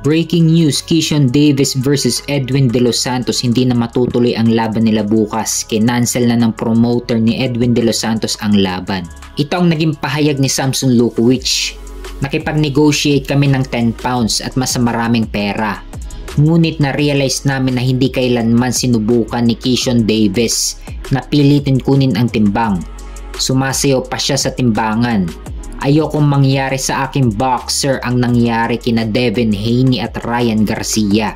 Breaking news, Keyshawn Davis versus Edwin De Los Santos, hindi na matutuloy ang laban nila bukas. Kinancel na ng promoter ni Edwin De Los Santos ang laban. Ito ang naging pahayag ni Samson Lukowich. Nakipag-negotiate kami ng 10 pounds at mas maraming pera. Ngunit na-realize namin na hindi kailanman sinubukan ni Keyshawn Davis na pilitin kunin ang timbang. Sumasayaw pa siya sa timbangan. Ayokong mangyari sa aking boxer ang nangyari kina Devin Haney at Ryan Garcia.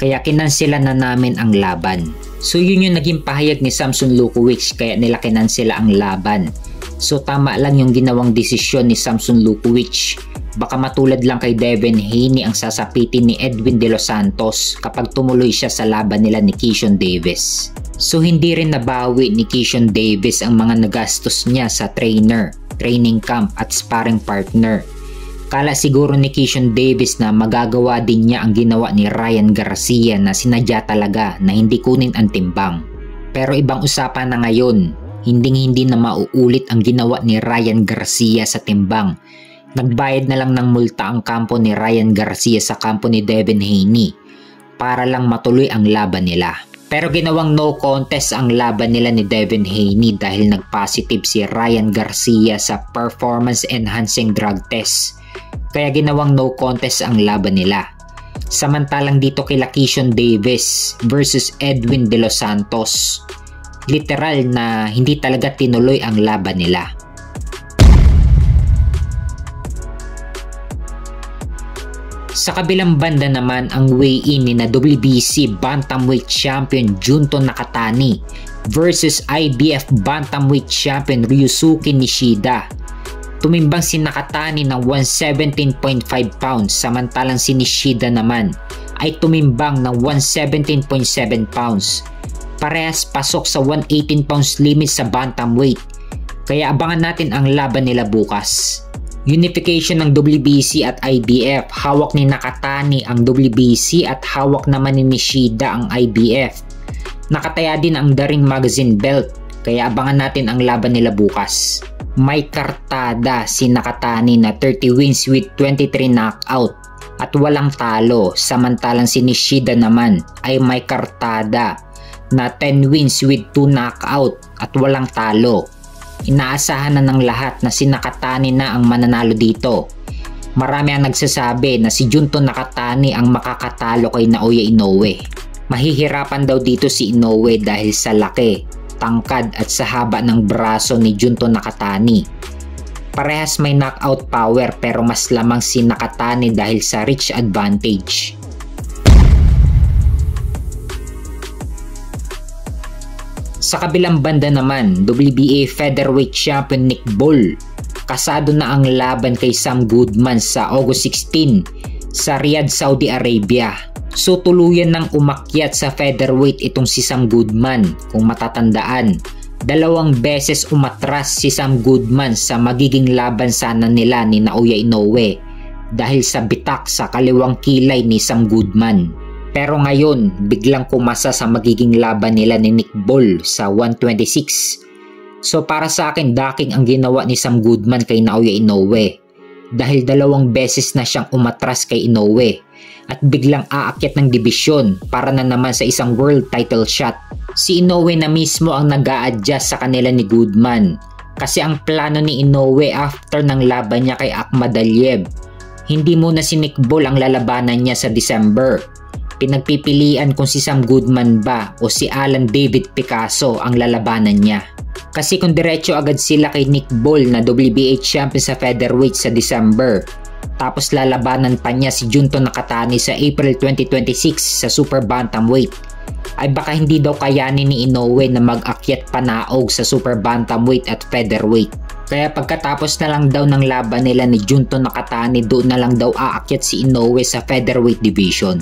Kaya kinansela na namin ang laban. So yun yung naging pahayag ni Samson Lukowich, kaya nila kinansela ang laban. So tama lang yung ginawang desisyon ni Samson Lukowich. Baka matulad lang kay Devin Haney ang sasapitin ni Edwin De Los Santos kapag tumuloy siya sa laban nila ni Keyshawn Davis. So hindi rin nabawi ni Keyshawn Davis ang mga nagastos niya sa trainer, training camp at sparring partner. Kala siguro ni Keyshawn Davis na magagawa din niya ang ginawa ni Ryan Garcia na sinadya talaga na hindi kunin ang timbang. Pero ibang usapan na ngayon, hindi na mauulit ang ginawa ni Ryan Garcia sa timbang. Nagbayad na lang ng multa ang kampo ni Ryan Garcia sa kampo ni Devin Haney para lang matuloy ang laban nila. Pero ginawang no contest ang laban nila ni Devin Haney dahil nag-positive si Ryan Garcia sa performance enhancing drug test. Kaya ginawang no contest ang laban nila. Samantalang dito kay Keyshawn Davis versus Edwin De Los Santos, literal na hindi talaga tinuloy ang laban nila. Sa kabilang banda naman, ang weigh-in ni na WBC Bantamweight Champion Junto Nakatani versus IBF Bantamweight Champion Ryusuke Nishida. Tumimbang si Nakatani ng 117.5 pounds samantalang si Nishida naman ay tumimbang ng 117.7 pounds. Parehas pasok sa 118 pounds limit sa bantamweight. Kaya abangan natin ang laban nila bukas. Unification ng WBC at IBF, hawak ni Nakatani ang WBC at hawak naman ni Nishida ang IBF. Nakataya din ang The Ring Magazine belt, kaya abangan natin ang laban nila bukas. May kartada si Nakatani na 30 wins with 23 knockout at walang talo, samantalang si Nishida naman ay may kartada na 10 wins with 2 knockout at walang talo. Inaasahan na ng lahat na si Nakatani na ang mananalo dito. Marami ang nagsasabi na si Junto Nakatani ang makakatalo kay Naoya Inoue. Mahihirapan daw dito si Inoue dahil sa laki, tangkad at sa haba ng braso ni Junto Nakatani. Parehas may knockout power pero mas lamang si Nakatani dahil sa reach advantage. Sa kabilang banda naman, WBA Featherweight Champion Nick Bol, kasado na ang laban kay Sam Goodman sa August 16 sa Riyadh, Saudi Arabia. So tuluyan ng umakyat sa featherweight itong si Sam Goodman. Kung matatandaan, 2 beses umatras si Sam Goodman sa magiging laban sana nila ni Naoya Inoue dahil sa bitak sa kaliwang kilay ni Sam Goodman. Pero ngayon, biglang kumasa sa magiging laban nila ni Nick Bol sa 126. So para sa akin, daking ang ginawa ni Sam Goodman kay Naoya Inoue dahil 2 beses na siyang umatras kay Inoue at biglang aakyat ng dibisyon para na naman sa isang world title shot. Si Inoue na mismo ang nag-a-adjust sa kanila ni Goodman kasi ang plano ni Inoue after ng laban niya kay Akhmadaliev, hindi muna si Nick Bol ang lalabanan niya sa December. Pinagpipilian kung si Sam Goodman ba o si Alan David Picasso ang lalabanan niya. Kasi kung diretso agad sila kay Nick Bol na WBA champion sa featherweight sa December, tapos lalabanan pa niya si Junto Nakatani sa April 2026 sa super bantamweight, ay baka hindi daw kayanin ni Inoue na mag-akyat panaog sa super bantamweight at featherweight. Kaya pagkatapos na lang daw ng laban nila ni Junto Nakatani, doon na lang daw aakyat si Inoue sa featherweight division.